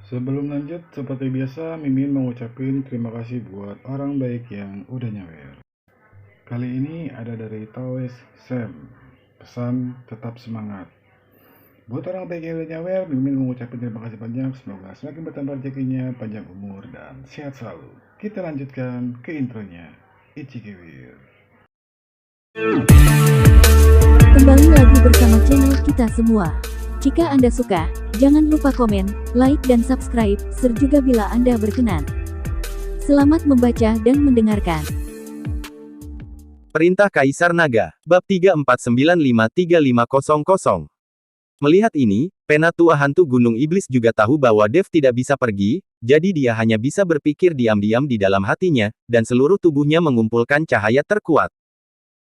Sebelum lanjut, seperti biasa, Mimin mengucapkan terima kasih buat orang baik yang udah nyawer. Kali ini ada dari Tawes Sam. Pesan tetap semangat. Buat orang baik yang udah nyawer, Mimin mengucapkan terima kasih banyak. Semoga semakin bertambah rezekinya, panjang umur, dan sehat selalu. Kita lanjutkan ke intronya. Ichikewir. Kembali lagi bersama channel kita semua. Jika Anda suka, jangan lupa komen, like dan subscribe, juga bila Anda berkenan. Selamat membaca dan mendengarkan. Perintah Kaisar Naga, Bab 34953500. Melihat ini, Penatua Hantu Gunung Iblis juga tahu bahwa Dev tidak bisa pergi, jadi dia hanya bisa berpikir diam-diam di dalam hatinya, dan seluruh tubuhnya mengumpulkan cahaya terkuat.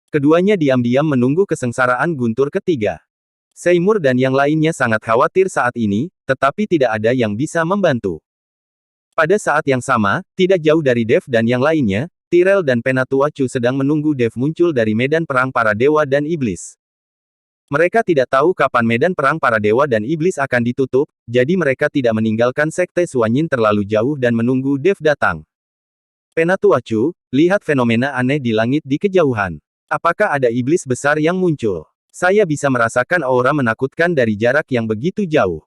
Keduanya diam-diam menunggu kesengsaraan guntur ketiga. Seymour dan yang lainnya sangat khawatir saat ini, tetapi tidak ada yang bisa membantu. Pada saat yang sama, tidak jauh dari Dev dan yang lainnya, Tyrell dan Penatua Chu sedang menunggu Dev muncul dari medan perang para dewa dan iblis. Mereka tidak tahu kapan medan perang para dewa dan iblis akan ditutup, jadi mereka tidak meninggalkan sekte Suanyin terlalu jauh dan menunggu Dev datang. Penatua Chu, lihat fenomena aneh di langit di kejauhan. Apakah ada iblis besar yang muncul? Saya bisa merasakan aura menakutkan dari jarak yang begitu jauh.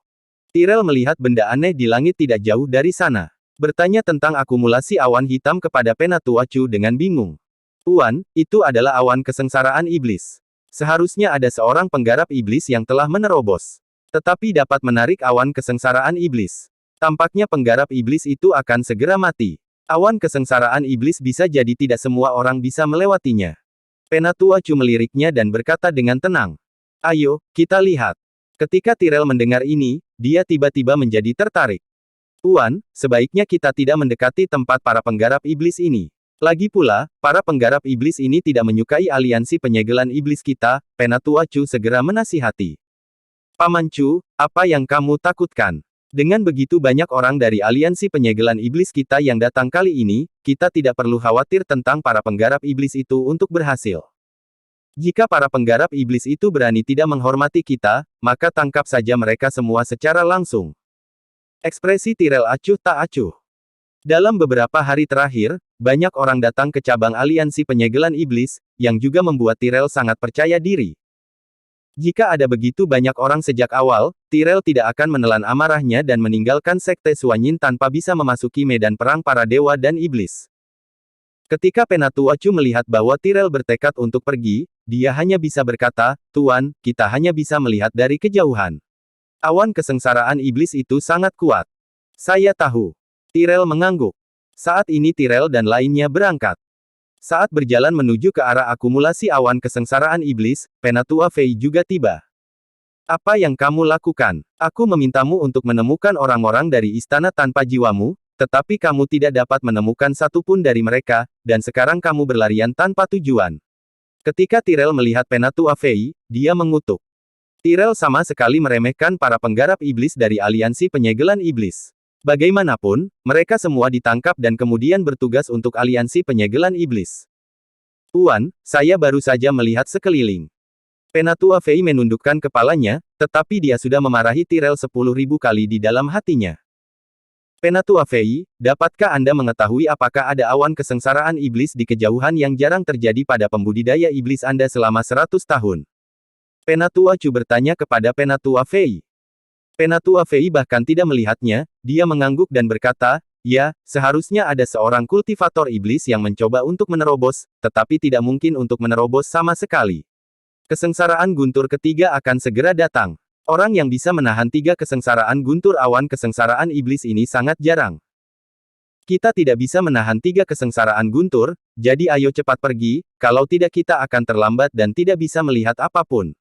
Tyrell melihat benda aneh di langit tidak jauh dari sana. Bertanya tentang akumulasi awan hitam kepada Penatua Chu dengan bingung. Tuan, itu adalah awan kesengsaraan iblis. Seharusnya ada seorang penggarap iblis yang telah menerobos. Tetapi dapat menarik awan kesengsaraan iblis. Tampaknya penggarap iblis itu akan segera mati. Awan kesengsaraan iblis bisa jadi tidak semua orang bisa melewatinya. Penatua Chu meliriknya dan berkata dengan tenang. Ayo, kita lihat. Ketika Tyrell mendengar ini, dia tiba-tiba menjadi tertarik. Tuan, sebaiknya kita tidak mendekati tempat para penggarap iblis ini. Lagi pula, para penggarap iblis ini tidak menyukai aliansi penyegelan iblis kita, Penatua Chu segera menasihati. Paman Chu, apa yang kamu takutkan? Dengan begitu banyak orang dari aliansi penyegelan iblis kita yang datang kali ini, kita tidak perlu khawatir tentang para penggarap iblis itu untuk berhasil. Jika para penggarap iblis itu berani tidak menghormati kita, maka tangkap saja mereka semua secara langsung. Ekspresi Tyrell acuh tak acuh. Dalam beberapa hari terakhir, banyak orang datang ke cabang aliansi penyegelan iblis, yang juga membuat Tyrell sangat percaya diri. Jika ada begitu banyak orang sejak awal, Tyrell tidak akan menelan amarahnya dan meninggalkan sekte Suanyin tanpa bisa memasuki medan perang para dewa dan iblis. Ketika Penatua Chu melihat bahwa Tyrell bertekad untuk pergi, dia hanya bisa berkata, Tuan, kita hanya bisa melihat dari kejauhan. Awan kesengsaraan iblis itu sangat kuat. Saya tahu. Tyrell mengangguk. Saat ini Tyrell dan lainnya berangkat. Saat berjalan menuju ke arah akumulasi awan kesengsaraan iblis, Penatua Fei juga tiba. Apa yang kamu lakukan? Aku memintamu untuk menemukan orang-orang dari istana tanpa jiwamu, tetapi kamu tidak dapat menemukan satupun dari mereka, dan sekarang kamu berlarian tanpa tujuan. Ketika Tyrell melihat Penatua Fei, dia mengutuk. Tyrell sama sekali meremehkan para penggarap iblis dari aliansi penyegelan iblis. Bagaimanapun, mereka semua ditangkap dan kemudian bertugas untuk aliansi penyegelan iblis. Tuan, saya baru saja melihat sekeliling. Penatua Fei menundukkan kepalanya, tetapi dia sudah memarahi Tyrell 10.000 kali di dalam hatinya. Penatua Fei, dapatkah Anda mengetahui apakah ada awan kesengsaraan iblis di kejauhan yang jarang terjadi pada pembudidaya iblis Anda selama 100 tahun? Penatua Chu bertanya kepada Penatua Fei. Penatua Fei bahkan tidak melihatnya, dia mengangguk dan berkata, ya, seharusnya ada seorang kultivator iblis yang mencoba untuk menerobos, tetapi tidak mungkin untuk menerobos sama sekali. Kesengsaraan guntur ketiga akan segera datang. Orang yang bisa menahan 3 kesengsaraan guntur awan kesengsaraan iblis ini sangat jarang. Kita tidak bisa menahan 3 kesengsaraan guntur, jadi ayo cepat pergi, kalau tidak kita akan terlambat dan tidak bisa melihat apapun.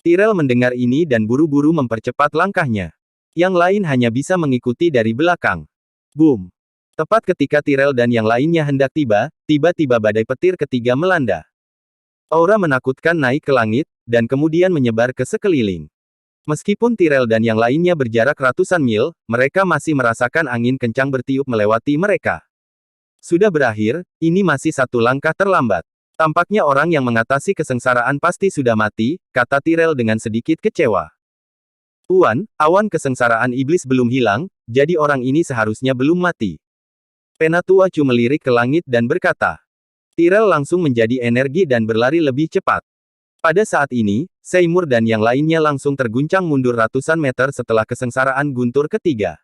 Tyrell mendengar ini dan buru-buru mempercepat langkahnya. Yang lain hanya bisa mengikuti dari belakang. Boom! Tepat ketika Tyrell dan yang lainnya hendak tiba, tiba-tiba badai petir ketiga melanda. Aura menakutkan naik ke langit, dan kemudian menyebar ke sekeliling. Meskipun Tyrell dan yang lainnya berjarak ratusan mil, mereka masih merasakan angin kencang bertiup melewati mereka. Sudah berakhir, ini masih satu langkah terlambat. Tampaknya orang yang mengatasi kesengsaraan pasti sudah mati, kata Tyrell dengan sedikit kecewa. Tuan, awan kesengsaraan iblis belum hilang, jadi orang ini seharusnya belum mati. Penatua Chu melirik ke langit dan berkata. Tyrell langsung menjadi energi dan berlari lebih cepat. Pada saat ini, Seymour dan yang lainnya langsung terguncang mundur ratusan meter setelah kesengsaraan guntur ketiga.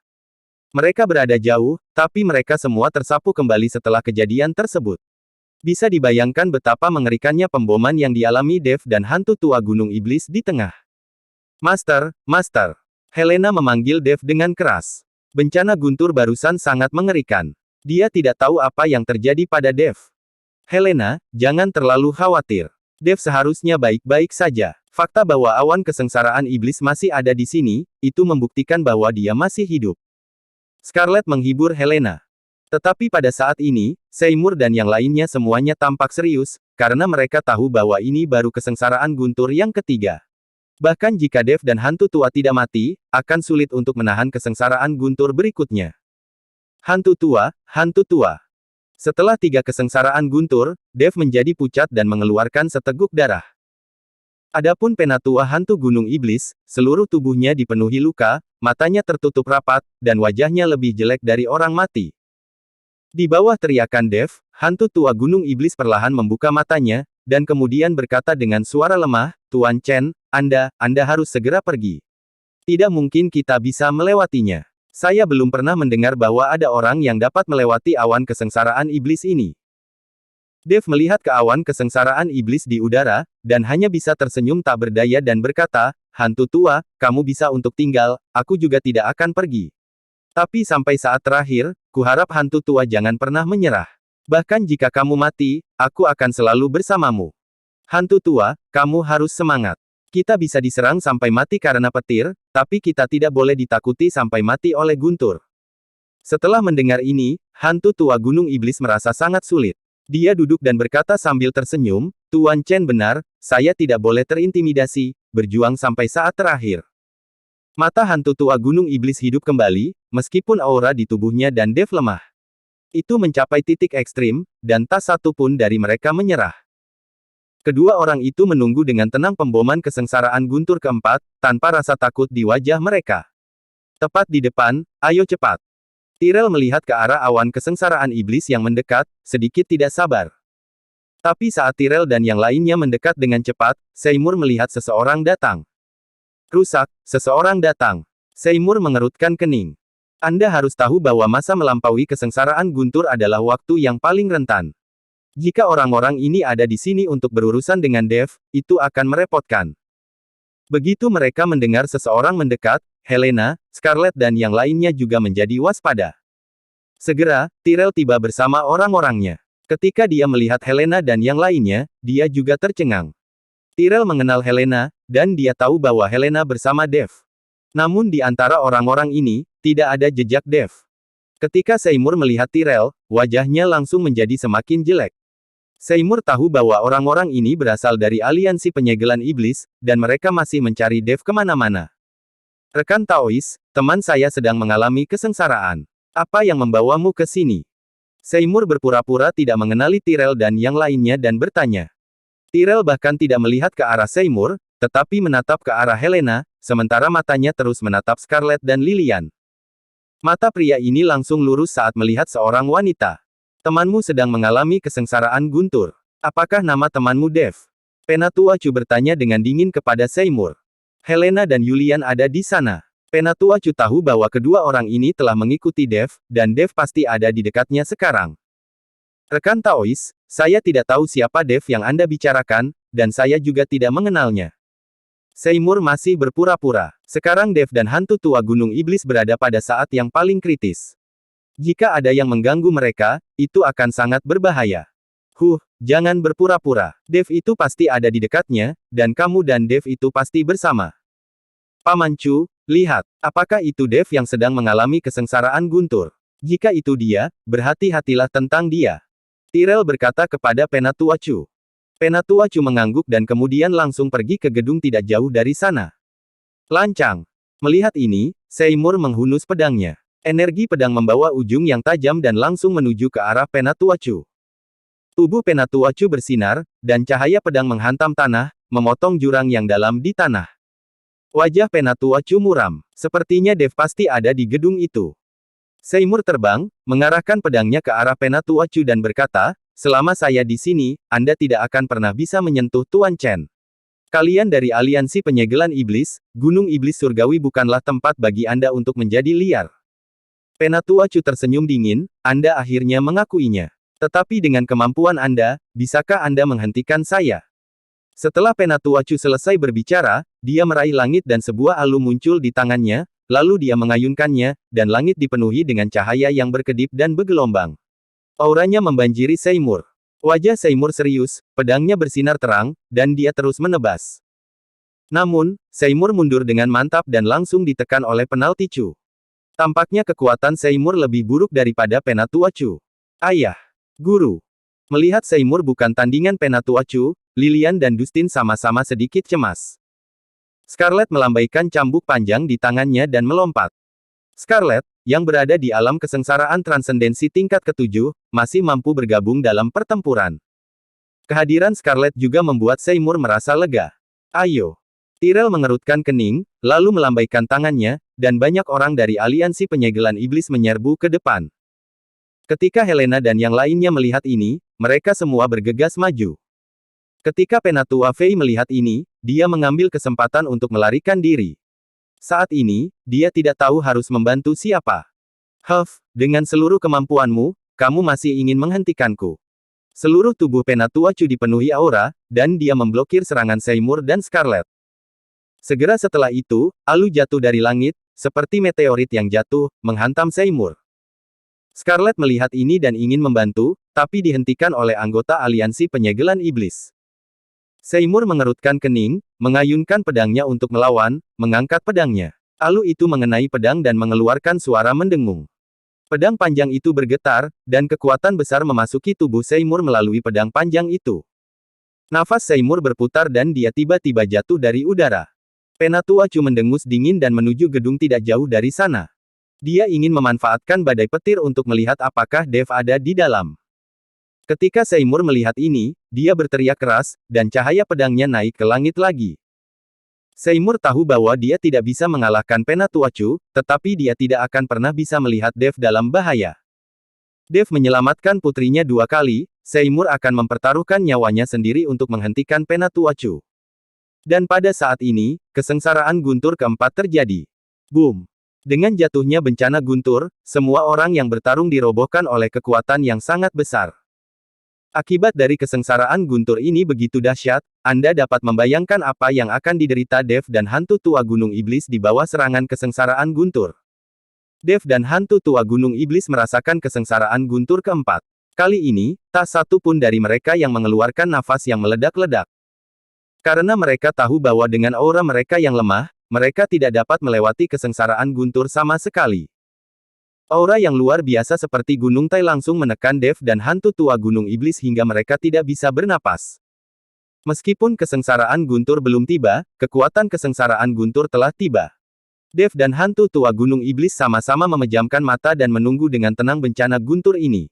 Mereka berada jauh, tapi mereka semua tersapu kembali setelah kejadian tersebut. Bisa dibayangkan betapa mengerikannya pemboman yang dialami Dave dan hantu tua Gunung Iblis di tengah. Master, Master. Helena memanggil Dave dengan keras. Bencana guntur barusan sangat mengerikan. Dia tidak tahu apa yang terjadi pada Dave. Helena, jangan terlalu khawatir. Dave seharusnya baik-baik saja. Fakta bahwa awan kesengsaraan iblis masih ada di sini, itu membuktikan bahwa dia masih hidup. Scarlet menghibur Helena. Tetapi pada saat ini, Seymour dan yang lainnya semuanya tampak serius, karena mereka tahu bahwa ini baru kesengsaraan guntur yang ketiga. Bahkan jika Dave dan hantu tua tidak mati, akan sulit untuk menahan kesengsaraan guntur berikutnya. Hantu tua, hantu tua. Setelah 3 kesengsaraan guntur, Dave menjadi pucat dan mengeluarkan seteguk darah. Adapun penatua hantu Gunung Iblis, seluruh tubuhnya dipenuhi luka, matanya tertutup rapat, dan wajahnya lebih jelek dari orang mati. Di bawah teriakan Dave, hantu tua Gunung Iblis perlahan membuka matanya, dan kemudian berkata dengan suara lemah, Tuan Chen, Anda harus segera pergi. Tidak mungkin kita bisa melewatinya. Saya belum pernah mendengar bahwa ada orang yang dapat melewati awan kesengsaraan iblis ini. Dave melihat ke awan kesengsaraan iblis di udara, dan hanya bisa tersenyum tak berdaya dan berkata, hantu tua, kamu bisa untuk tinggal, aku juga tidak akan pergi. Tapi sampai saat terakhir, kuharap hantu tua jangan pernah menyerah. Bahkan jika kamu mati, aku akan selalu bersamamu. Hantu tua, kamu harus semangat. Kita bisa diserang sampai mati karena petir, tapi kita tidak boleh ditakuti sampai mati oleh guntur. Setelah mendengar ini, hantu tua Gunung Iblis merasa sangat sulit. Dia duduk dan berkata sambil tersenyum, Tuan Chen benar, saya tidak boleh terintimidasi, berjuang sampai saat terakhir. Mata hantu tua Gunung Iblis hidup kembali, meskipun aura di tubuhnya dan Dave lemah. Itu mencapai titik ekstrim, dan tak satu pun dari mereka menyerah. Kedua orang itu menunggu dengan tenang pemboman kesengsaraan guntur keempat, tanpa rasa takut di wajah mereka. Tepat di depan, ayo cepat. Tyrell melihat ke arah awan kesengsaraan iblis yang mendekat, sedikit tidak sabar. Tapi saat Tyrell dan yang lainnya mendekat dengan cepat, Seymour melihat seseorang datang. Rusak, seseorang datang. Seymour mengerutkan kening. Anda harus tahu bahwa masa melampaui kesengsaraan guntur adalah waktu yang paling rentan. Jika orang-orang ini ada di sini untuk berurusan dengan Dave, itu akan merepotkan. Begitu mereka mendengar seseorang mendekat, Helena, Scarlet dan yang lainnya juga menjadi waspada. Segera, Tyrell tiba bersama orang-orangnya. Ketika dia melihat Helena dan yang lainnya, dia juga tercengang. Tyrell mengenal Helena, dan dia tahu bahwa Helena bersama Dave. Namun di antara orang-orang ini, tidak ada jejak Dave. Ketika Seymour melihat Tyrell, wajahnya langsung menjadi semakin jelek. Seymour tahu bahwa orang-orang ini berasal dari aliansi penyegelan iblis, dan mereka masih mencari Dave kemana-mana. Rekan Taois, teman saya sedang mengalami kesengsaraan. Apa yang membawamu ke sini? Seymour berpura-pura tidak mengenali Tyrell dan yang lainnya dan bertanya. Tyrell bahkan tidak melihat ke arah Seymour, tetapi menatap ke arah Helena, sementara matanya terus menatap Scarlet dan Lilian. Mata pria ini langsung lurus saat melihat seorang wanita. Temanmu sedang mengalami kesengsaraan guntur. Apakah nama temanmu Dave? Penatua Chu bertanya dengan dingin kepada Seymour. Helena dan Julian ada di sana. Penatua Chu tahu bahwa kedua orang ini telah mengikuti Dave, dan Dave pasti ada di dekatnya sekarang. Rekan Taois, saya tidak tahu siapa Dave yang Anda bicarakan, dan saya juga tidak mengenalnya. Seymour masih berpura-pura. Sekarang Dave dan hantu tua Gunung Iblis berada pada saat yang paling kritis. Jika ada yang mengganggu mereka, itu akan sangat berbahaya. Jangan berpura-pura. Dave itu pasti ada di dekatnya, dan kamu dan Dave itu pasti bersama. Paman Chu, lihat, apakah itu Dave yang sedang mengalami kesengsaraan guntur? Jika itu dia, berhati-hatilah tentang dia. Tyrell berkata kepada Penatua Chu. Penatua Chu mengangguk dan kemudian langsung pergi ke gedung tidak jauh dari sana. Lancang. Melihat ini, Seymour menghunus pedangnya. Energi pedang membawa ujung yang tajam dan langsung menuju ke arah Penatua Chu. Tubuh Penatua Chu bersinar, dan cahaya pedang menghantam tanah, memotong jurang yang dalam di tanah. Wajah Penatua Chu muram. Sepertinya Dev pasti ada di gedung itu. Seymour terbang, mengarahkan pedangnya ke arah Penatua Chu dan berkata, "Selama saya di sini, Anda tidak akan pernah bisa menyentuh Tuan Chen. Kalian dari aliansi penyegelan iblis, Gunung Iblis Surgawi bukanlah tempat bagi Anda untuk menjadi liar." Penatua Chu tersenyum dingin, "Anda akhirnya mengakuinya. Tetapi dengan kemampuan Anda, bisakah Anda menghentikan saya?" Setelah Penatua Chu selesai berbicara, dia meraih langit dan sebuah alu muncul di tangannya, lalu dia mengayunkannya, dan langit dipenuhi dengan cahaya yang berkedip dan bergelombang. Auranya membanjiri Seymour. Wajah Seymour serius, pedangnya bersinar terang, dan dia terus menebas. Namun, Seymour mundur dengan mantap dan langsung ditekan oleh penalti Chu. Tampaknya kekuatan Seymour lebih buruk daripada Penatua Chu. "Ayah. Guru." Melihat Seymour bukan tandingan Penatua Chu, Lilian dan Dustin sama-sama sedikit cemas. Scarlet melambaikan cambuk panjang di tangannya dan melompat. Scarlet, yang berada di alam kesengsaraan transendensi tingkat ke-7, masih mampu bergabung dalam pertempuran. Kehadiran Scarlet juga membuat Seymour merasa lega. "Ayo." Tyrell mengerutkan kening, lalu melambaikan tangannya, dan banyak orang dari aliansi penyegelan iblis menyerbu ke depan. Ketika Helena dan yang lainnya melihat ini, mereka semua bergegas maju. Ketika Penatua Fei melihat ini, dia mengambil kesempatan untuk melarikan diri. Saat ini, dia tidak tahu harus membantu siapa. Dengan seluruh kemampuanmu, kamu masih ingin menghentikanku." Seluruh tubuh Penatua Chu dipenuhi aura, dan dia memblokir serangan Seymour dan Scarlet. Segera setelah itu, alu jatuh dari langit, seperti meteorit yang jatuh, menghantam Seymour. Scarlet melihat ini dan ingin membantu, tapi dihentikan oleh anggota aliansi penyegelan iblis. Seymour mengerutkan kening, mengayunkan pedangnya untuk melawan, mengangkat pedangnya. Alu itu mengenai pedang dan mengeluarkan suara mendengung. Pedang panjang itu bergetar, dan kekuatan besar memasuki tubuh Seymour melalui pedang panjang itu. Nafas Seymour berputar dan dia tiba-tiba jatuh dari udara. Penatua Chu mendengus dingin dan menuju gedung tidak jauh dari sana. Dia ingin memanfaatkan badai petir untuk melihat apakah Dev ada di dalam. Ketika Seymour melihat ini, dia berteriak keras, dan cahaya pedangnya naik ke langit lagi. Seymour tahu bahwa dia tidak bisa mengalahkan Penatua Chu, tetapi dia tidak akan pernah bisa melihat Dev dalam bahaya. Dev menyelamatkan putrinya 2 kali, Seymour akan mempertaruhkan nyawanya sendiri untuk menghentikan Penatua Chu. Dan pada saat ini, kesengsaraan guntur keempat terjadi. Boom! Dengan jatuhnya bencana guntur, semua orang yang bertarung dirobohkan oleh kekuatan yang sangat besar. Akibat dari kesengsaraan guntur ini begitu dahsyat, Anda dapat membayangkan apa yang akan diderita Dev dan hantu tua gunung iblis di bawah serangan kesengsaraan guntur. Dev dan hantu tua gunung iblis merasakan kesengsaraan guntur keempat. Kali ini, tak satu pun dari mereka yang mengeluarkan nafas yang meledak-ledak. Karena mereka tahu bahwa dengan aura mereka yang lemah, mereka tidak dapat melewati kesengsaraan guntur sama sekali. Aura yang luar biasa seperti Gunung Tai langsung menekan Dev dan hantu tua gunung iblis hingga mereka tidak bisa bernapas. Meskipun kesengsaraan guntur belum tiba, kekuatan kesengsaraan guntur telah tiba. Dev dan hantu tua gunung iblis sama-sama memejamkan mata dan menunggu dengan tenang bencana guntur ini.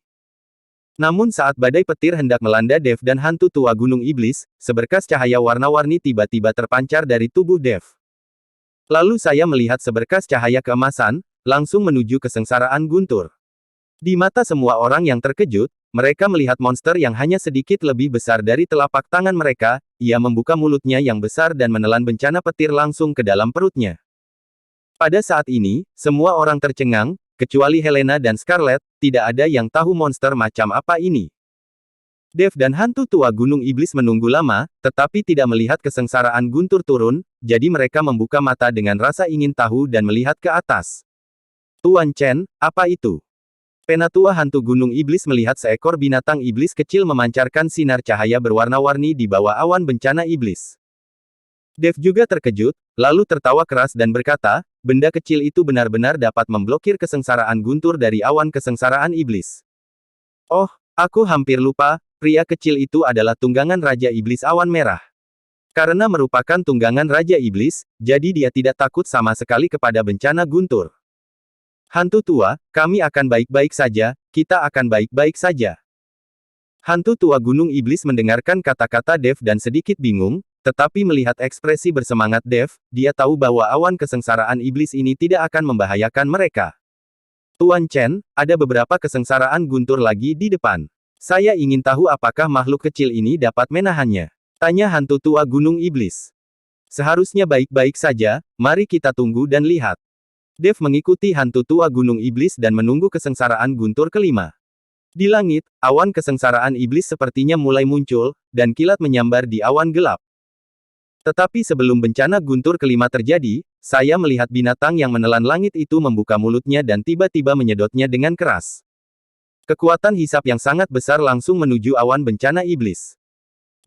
Namun saat badai petir hendak melanda Dev dan hantu tua gunung iblis, seberkas cahaya warna-warni tiba-tiba terpancar dari tubuh Dev. Lalu saya melihat seberkas cahaya keemasan, langsung menuju kesengsaraan guntur. Di mata semua orang yang terkejut, mereka melihat monster yang hanya sedikit lebih besar dari telapak tangan mereka, ia membuka mulutnya yang besar dan menelan bencana petir langsung ke dalam perutnya. Pada saat ini, semua orang tercengang, kecuali Helena dan Scarlet, tidak ada yang tahu monster macam apa ini. Dev dan hantu tua gunung iblis menunggu lama, tetapi tidak melihat kesengsaraan guntur turun, jadi mereka membuka mata dengan rasa ingin tahu dan melihat ke atas. "Tuan Chen, apa itu?" Penatua hantu gunung iblis melihat seekor binatang iblis kecil memancarkan sinar cahaya berwarna-warni di bawah awan bencana iblis. Dev juga terkejut, lalu tertawa keras dan berkata, benda kecil itu benar-benar dapat memblokir kesengsaraan guntur dari awan kesengsaraan iblis. "Oh, aku hampir lupa, pria kecil itu adalah tunggangan Raja Iblis Awan Merah. Karena merupakan tunggangan Raja Iblis, jadi dia tidak takut sama sekali kepada bencana guntur. Hantu tua, kami akan baik-baik saja, kita akan baik-baik saja." Hantu tua gunung iblis mendengarkan kata-kata Dev dan sedikit bingung, tetapi melihat ekspresi bersemangat Dev, dia tahu bahwa awan kesengsaraan iblis ini tidak akan membahayakan mereka. Tuan Chen, ada beberapa kesengsaraan guntur lagi di depan. Saya ingin tahu apakah makhluk kecil ini dapat menahannya. Tanya hantu tua gunung iblis. Seharusnya baik-baik saja, mari kita tunggu dan lihat. Dev mengikuti hantu tua gunung iblis dan menunggu kesengsaraan guntur kelima. Di langit, awan kesengsaraan iblis sepertinya mulai muncul, dan kilat menyambar di awan gelap. Tetapi sebelum bencana guntur kelima terjadi, saya melihat binatang yang menelan langit itu membuka mulutnya dan tiba-tiba menyedotnya dengan keras. Kekuatan hisap yang sangat besar langsung menuju awan bencana iblis.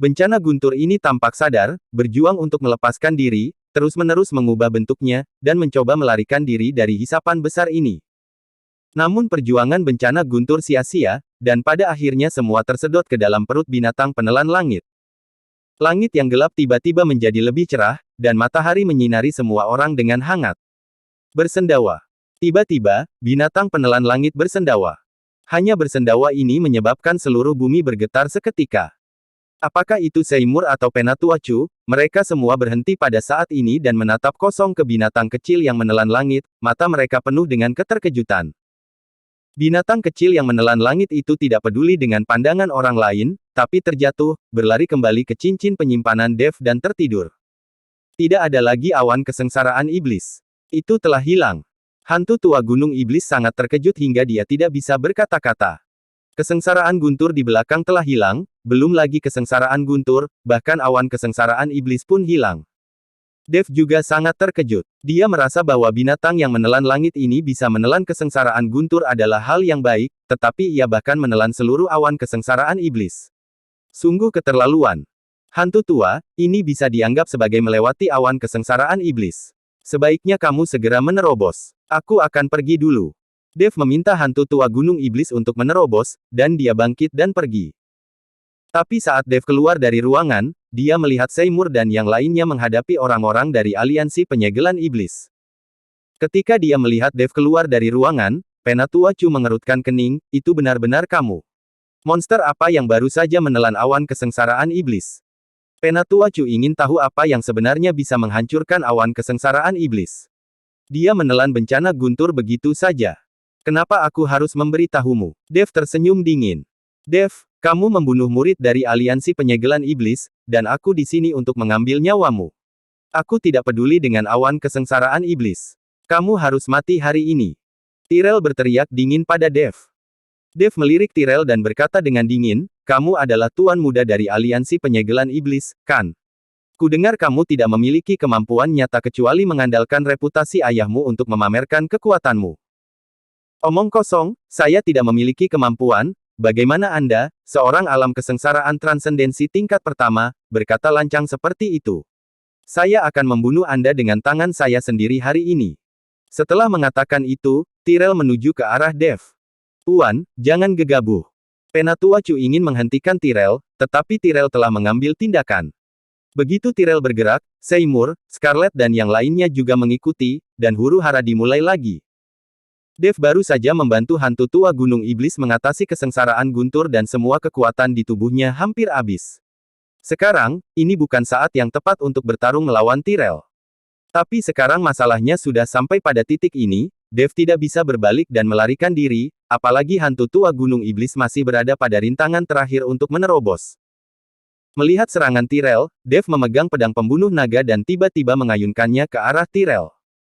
Bencana guntur ini tampak sadar, berjuang untuk melepaskan diri, terus-menerus mengubah bentuknya, dan mencoba melarikan diri dari hisapan besar ini. Namun perjuangan bencana guntur sia-sia, dan pada akhirnya semua tersedot ke dalam perut binatang penelan langit. Langit yang gelap tiba-tiba menjadi lebih cerah, dan matahari menyinari semua orang dengan hangat. Bersendawa. Tiba-tiba, binatang penelan langit bersendawa. Hanya bersendawa ini menyebabkan seluruh bumi bergetar seketika. Apakah itu Seymour atau Penatuacu? Mereka semua berhenti pada saat ini dan menatap kosong ke binatang kecil yang menelan langit, mata mereka penuh dengan keterkejutan. Binatang kecil yang menelan langit itu tidak peduli dengan pandangan orang lain, tapi terjatuh, berlari kembali ke cincin penyimpanan Dev dan tertidur. Tidak ada lagi awan kesengsaraan iblis. Itu telah hilang. Hantu tua gunung iblis sangat terkejut hingga dia tidak bisa berkata-kata. Kesengsaraan guntur di belakang telah hilang, belum lagi kesengsaraan guntur, bahkan awan kesengsaraan iblis pun hilang. Dev juga sangat terkejut. Dia merasa bahwa binatang yang menelan langit ini bisa menelan kesengsaraan guntur adalah hal yang baik, tetapi ia bahkan menelan seluruh awan kesengsaraan iblis. Sungguh keterlaluan. Hantu tua, ini bisa dianggap sebagai melewati awan kesengsaraan iblis. Sebaiknya kamu segera menerobos. Aku akan pergi dulu. Dev meminta hantu tua gunung iblis untuk menerobos, dan dia bangkit dan pergi. Tapi saat Dev keluar dari ruangan, dia melihat Seymour dan yang lainnya menghadapi orang-orang dari aliansi penyegelan iblis. Ketika dia melihat Dev keluar dari ruangan, Penatuacu mengerutkan kening, itu benar-benar kamu. Monster apa yang baru saja menelan awan kesengsaraan iblis? Penatuacu ingin tahu apa yang sebenarnya bisa menghancurkan awan kesengsaraan iblis. Dia menelan bencana guntur begitu saja. Kenapa aku harus memberitahumu? Dev tersenyum dingin. Dev, kamu membunuh murid dari aliansi penyegelan iblis, dan aku di sini untuk mengambil nyawamu. Aku tidak peduli dengan awan kesengsaraan iblis. Kamu harus mati hari ini. Tyrell berteriak dingin pada Dev. Dev melirik Tyrell dan berkata dengan dingin, kamu adalah tuan muda dari aliansi penyegelan iblis, kan? Kudengar kamu tidak memiliki kemampuan nyata kecuali mengandalkan reputasi ayahmu untuk memamerkan kekuatanmu. Omong kosong, saya tidak memiliki kemampuan. Bagaimana Anda, seorang alam kesengsaraan transendensi tingkat pertama, berkata lancang seperti itu? Saya akan membunuh Anda dengan tangan saya sendiri hari ini. Setelah mengatakan itu, Tyrell menuju ke arah Dev. Tuan, jangan gegabah. Penatuacu ingin menghentikan Tyrell, tetapi Tyrell telah mengambil tindakan. Begitu Tyrell bergerak, Seymour, Scarlet dan yang lainnya juga mengikuti, dan huru-hara dimulai lagi. Dev baru saja membantu hantu tua gunung iblis mengatasi kesengsaraan guntur dan semua kekuatan di tubuhnya hampir habis. Sekarang, ini bukan saat yang tepat untuk bertarung melawan Tyrell. Tapi sekarang masalahnya sudah sampai pada titik ini, Dev tidak bisa berbalik dan melarikan diri, apalagi hantu tua gunung iblis masih berada pada rintangan terakhir untuk menerobos. Melihat serangan Tyrell, Dev memegang pedang pembunuh naga dan tiba-tiba mengayunkannya ke arah Tyrell.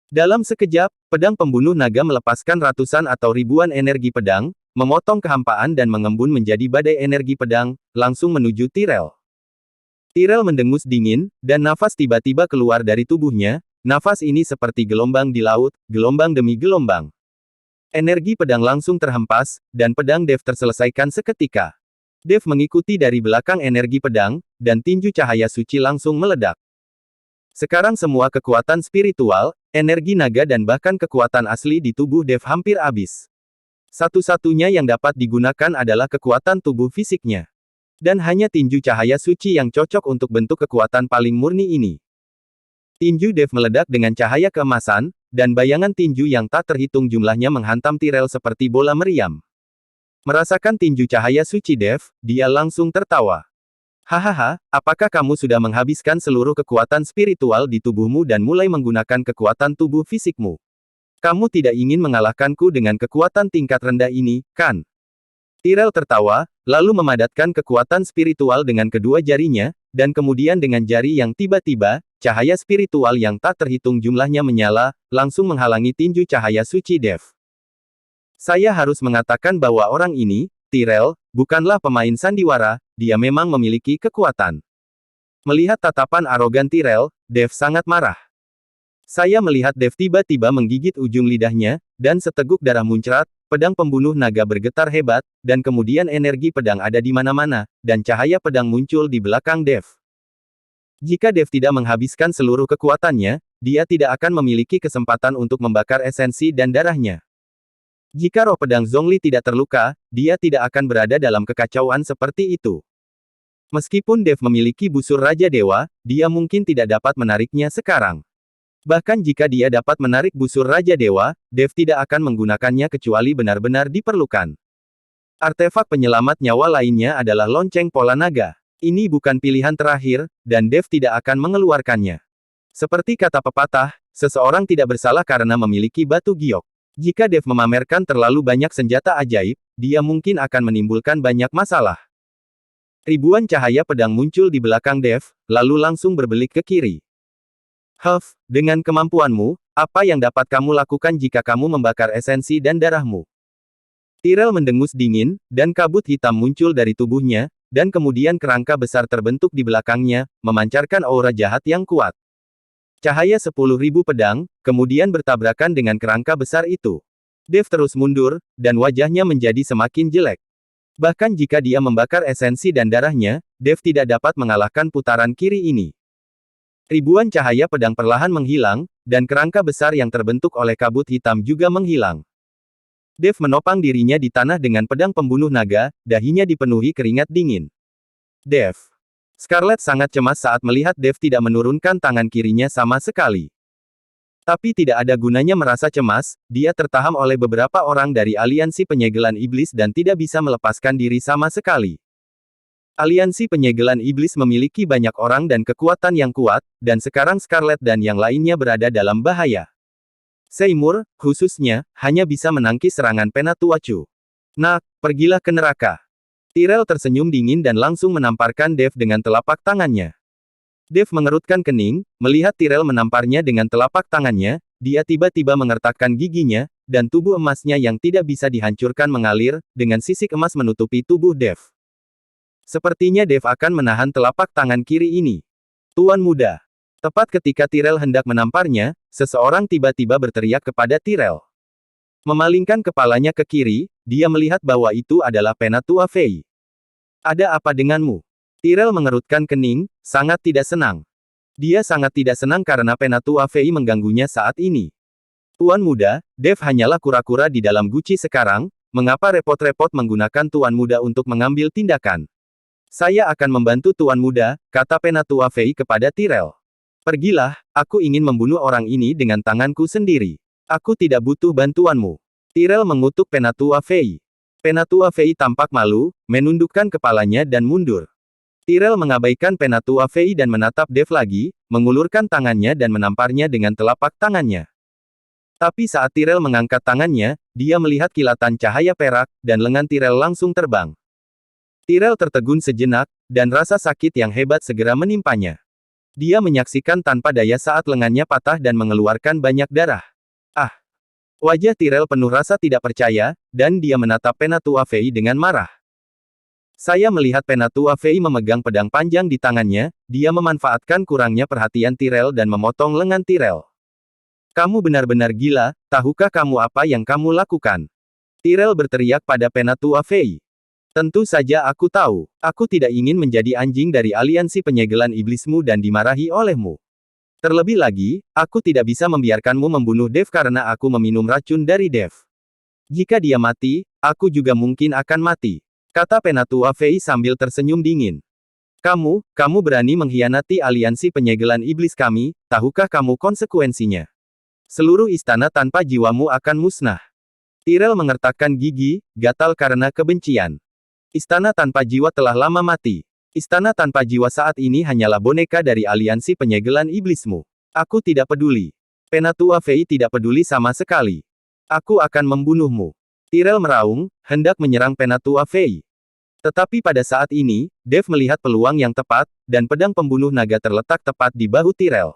Dalam sekejap, pedang pembunuh naga melepaskan ratusan atau ribuan energi pedang, memotong kehampaan dan mengembun menjadi badai energi pedang, langsung menuju Tyrell. Tyrell mendengus dingin, dan nafas tiba-tiba keluar dari tubuhnya, nafas ini seperti gelombang di laut, gelombang demi gelombang. Energi pedang langsung terhempas, dan pedang Dev terselesaikan seketika. Dev mengikuti dari belakang energi pedang, dan tinju cahaya suci langsung meledak. Sekarang semua kekuatan spiritual, energi naga dan bahkan kekuatan asli di tubuh Dev hampir habis. Satu-satunya yang dapat digunakan adalah kekuatan tubuh fisiknya. Dan hanya tinju cahaya suci yang cocok untuk bentuk kekuatan paling murni ini. Tinju Dev meledak dengan cahaya keemasan, dan bayangan tinju yang tak terhitung jumlahnya menghantam Tyrell seperti bola meriam. Merasakan tinju cahaya suci Dev, dia langsung tertawa. Hahaha, apakah kamu sudah menghabiskan seluruh kekuatan spiritual di tubuhmu dan mulai menggunakan kekuatan tubuh fisikmu? Kamu tidak ingin mengalahkanku dengan kekuatan tingkat rendah ini, kan? Tyrell tertawa, lalu memadatkan kekuatan spiritual dengan kedua jarinya, dan kemudian dengan jari yang tiba-tiba, cahaya spiritual yang tak terhitung jumlahnya menyala, langsung menghalangi tinju cahaya suci Dev. Saya harus mengatakan bahwa orang ini, Tyrell, bukanlah pemain sandiwara, dia memang memiliki kekuatan. Melihat tatapan arogan Tyrell, Dev sangat marah. Saya melihat Dev tiba-tiba menggigit ujung lidahnya, dan seteguk darah muncrat, pedang pembunuh naga bergetar hebat, dan kemudian energi pedang ada di mana-mana, dan cahaya pedang muncul di belakang Dev. Jika Dev tidak menghabiskan seluruh kekuatannya, dia tidak akan memiliki kesempatan untuk membakar esensi dan darahnya. Jika roh pedang Zhongli tidak terluka, dia tidak akan berada dalam kekacauan seperti itu. Meskipun Dev memiliki busur Raja Dewa, dia mungkin tidak dapat menariknya sekarang. Bahkan jika dia dapat menarik busur Raja Dewa, Dev tidak akan menggunakannya kecuali benar-benar diperlukan. Artefak penyelamat nyawa lainnya adalah lonceng pola naga. Ini bukan pilihan terakhir, dan Dev tidak akan mengeluarkannya. Seperti kata pepatah, seseorang tidak bersalah karena memiliki batu giok. Jika Dev memamerkan terlalu banyak senjata ajaib, dia mungkin akan menimbulkan banyak masalah. Ribuan cahaya pedang muncul di belakang Dev, lalu langsung berbelit ke kiri. Huff, dengan kemampuanmu, apa yang dapat kamu lakukan jika kamu membakar esensi dan darahmu? Tyrell mendengus dingin, dan kabut hitam muncul dari tubuhnya, dan kemudian kerangka besar terbentuk di belakangnya, memancarkan aura jahat yang kuat. Cahaya 10.000 pedang, kemudian bertabrakan dengan kerangka besar itu. Dev terus mundur, dan wajahnya menjadi semakin jelek. Bahkan jika dia membakar esensi dan darahnya, Dev tidak dapat mengalahkan putaran kiri ini. Ribuan cahaya pedang perlahan menghilang, dan kerangka besar yang terbentuk oleh kabut hitam juga menghilang. Dev menopang dirinya di tanah dengan pedang pembunuh naga, dahinya dipenuhi keringat dingin. Dev. Scarlet sangat cemas saat melihat Dev tidak menurunkan tangan kirinya sama sekali. Tapi tidak ada gunanya merasa cemas, dia tertahan oleh beberapa orang dari aliansi penyegelan iblis dan tidak bisa melepaskan diri sama sekali. Aliansi penyegelan iblis memiliki banyak orang dan kekuatan yang kuat, dan sekarang Scarlet dan yang lainnya berada dalam bahaya. Seymour, khususnya, hanya bisa menangkis serangan Penatuacu. Nak, pergilah ke neraka. Tyrell tersenyum dingin dan langsung menamparkan Dev dengan telapak tangannya. Dev mengerutkan kening, melihat Tyrell menamparnya dengan telapak tangannya, dia tiba-tiba mengertakkan giginya, dan tubuh emasnya yang tidak bisa dihancurkan mengalir, dengan sisik emas menutupi tubuh Dev. Sepertinya Dev akan menahan telapak tangan kiri ini. Tuan muda. Tepat ketika Tyrell hendak menamparnya, seseorang tiba-tiba berteriak kepada Tyrell. Memalingkan kepalanya ke kiri, dia melihat bahwa itu adalah Penatua Fei. Ada apa denganmu? Tyrell mengerutkan kening, sangat tidak senang. Dia sangat tidak senang karena Penatua Fei mengganggunya saat ini. Tuan muda, Dev hanyalah kura-kura di dalam guci sekarang, mengapa repot-repot menggunakan tuan muda untuk mengambil tindakan? Saya akan membantu tuan muda, kata Penatua Fei kepada Tyrell. Pergilah, aku ingin membunuh orang ini dengan tanganku sendiri. Aku tidak butuh bantuanmu. Tyrell mengutuk Penatua Fei. Penatua Fei tampak malu, menundukkan kepalanya dan mundur. Tyrell mengabaikan Penatua Fei dan menatap Dev lagi, mengulurkan tangannya dan menamparnya dengan telapak tangannya. Tapi saat Tyrell mengangkat tangannya, dia melihat kilatan cahaya perak, dan lengan Tyrell langsung terbang. Tyrell tertegun sejenak, dan rasa sakit yang hebat segera menimpanya. Dia menyaksikan tanpa daya saat lengannya patah dan mengeluarkan banyak darah. Ah! Wajah Tyrell penuh rasa tidak percaya, dan dia menatap Penatua Fei dengan marah. Saya melihat Penatua Fei memegang pedang panjang di tangannya, dia memanfaatkan kurangnya perhatian Tyrell dan memotong lengan Tyrell. Kamu benar-benar gila, tahukah kamu apa yang kamu lakukan? Tyrell berteriak pada Penatua Fei. Tentu saja aku tahu, aku tidak ingin menjadi anjing dari aliansi penyegelan iblismu dan dimarahi olehmu. Terlebih lagi, aku tidak bisa membiarkanmu membunuh Dev karena aku meminum racun dari Dev. Jika dia mati, aku juga mungkin akan mati, kata Penatua Fei sambil tersenyum dingin. Kamu berani mengkhianati aliansi penyegelan iblis kami, tahukah kamu konsekuensinya? Seluruh istana tanpa jiwamu akan musnah. Tyrell mengertakkan gigi, gatal karena kebencian. Istana tanpa jiwa telah lama mati. Istana tanpa jiwa saat ini hanyalah boneka dari aliansi penyegelan iblismu. Aku tidak peduli. Penatua Fei tidak peduli sama sekali. Aku akan membunuhmu. Tyrell meraung, hendak menyerang Penatua Fei. Tetapi pada saat ini, Dev melihat peluang yang tepat, dan pedang pembunuh naga terletak tepat di bahu Tyrell.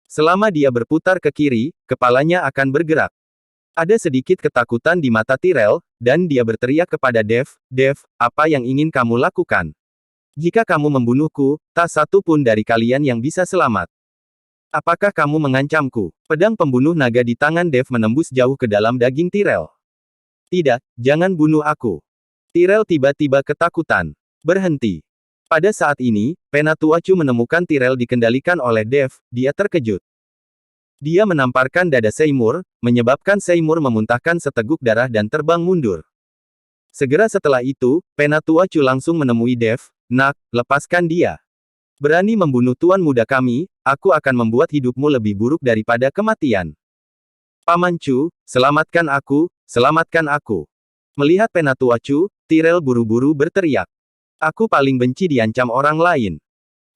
Selama dia berputar ke kiri, kepalanya akan bergerak. Ada sedikit ketakutan di mata Tyrell, dan dia berteriak kepada Dev, "Dev, apa yang ingin kamu lakukan? Jika kamu membunuhku, tak satu pun dari kalian yang bisa selamat. Apakah kamu mengancamku?" Pedang pembunuh naga di tangan Dev menembus jauh ke dalam daging Tyrell. "Tidak, jangan bunuh aku." Tyrell tiba-tiba ketakutan. Berhenti. Pada saat ini, Penatua Chu menemukan Tyrell dikendalikan oleh Dev, dia terkejut. Dia menamparkan dada Seymour, menyebabkan Seymour memuntahkan seteguk darah dan terbang mundur. Segera setelah itu, Penatua Chu langsung menemui Dev, "Nak, lepaskan dia. Berani membunuh tuan muda kami, aku akan membuat hidupmu lebih buruk daripada kematian. Paman Chu, selamatkan aku, selamatkan aku." Melihat Penatua Chu, Tyrell buru-buru berteriak. "Aku paling benci diancam orang lain."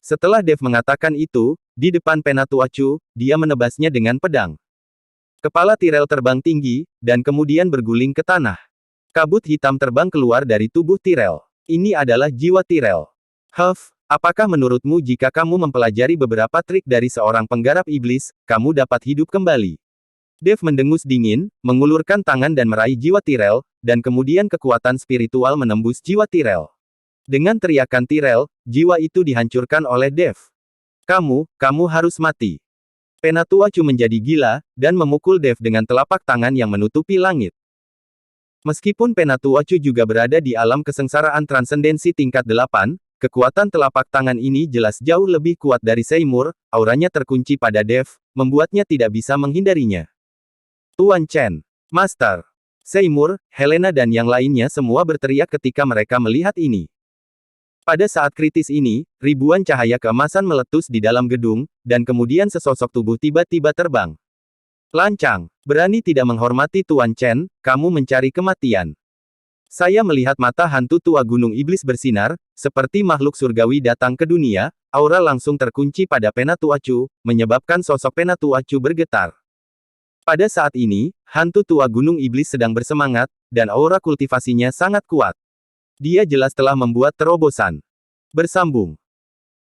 Setelah Dev mengatakan itu, di depan Penatua Chu, dia menebasnya dengan pedang. Kepala Tyrell terbang tinggi, dan kemudian berguling ke tanah. Kabut hitam terbang keluar dari tubuh Tyrell. Ini adalah jiwa Tyrell. Apakah menurutmu jika kamu mempelajari beberapa trik dari seorang penggarap iblis, kamu dapat hidup kembali? Dev mendengus dingin, mengulurkan tangan dan meraih jiwa Tyrell, dan kemudian kekuatan spiritual menembus jiwa Tyrell. Dengan teriakan Tyrell, jiwa itu dihancurkan oleh Dev. Kamu harus mati." Penatua Chu menjadi gila, dan memukul Dev dengan telapak tangan yang menutupi langit. Meskipun Penatua Chu juga berada di alam kesengsaraan transendensi tingkat 8, kekuatan telapak tangan ini jelas jauh lebih kuat dari Seymour, auranya terkunci pada Dev, membuatnya tidak bisa menghindarinya. "Tuan Chen, Master, Seymour, Helena dan yang lainnya semua berteriak ketika mereka melihat ini. Pada saat kritis ini, ribuan cahaya keemasan meletus di dalam gedung, dan kemudian sesosok tubuh tiba-tiba terbang. "Lancang, berani tidak menghormati Tuan Chen, kamu mencari kematian." Saya melihat mata hantu tua gunung iblis bersinar, seperti makhluk surgawi datang ke dunia, aura langsung terkunci pada Penatua Chu, menyebabkan sosok Penatua Chu bergetar. Pada saat ini, hantu tua gunung iblis sedang bersemangat, dan aura kultivasinya sangat kuat. Dia jelas telah membuat terobosan. Bersambung.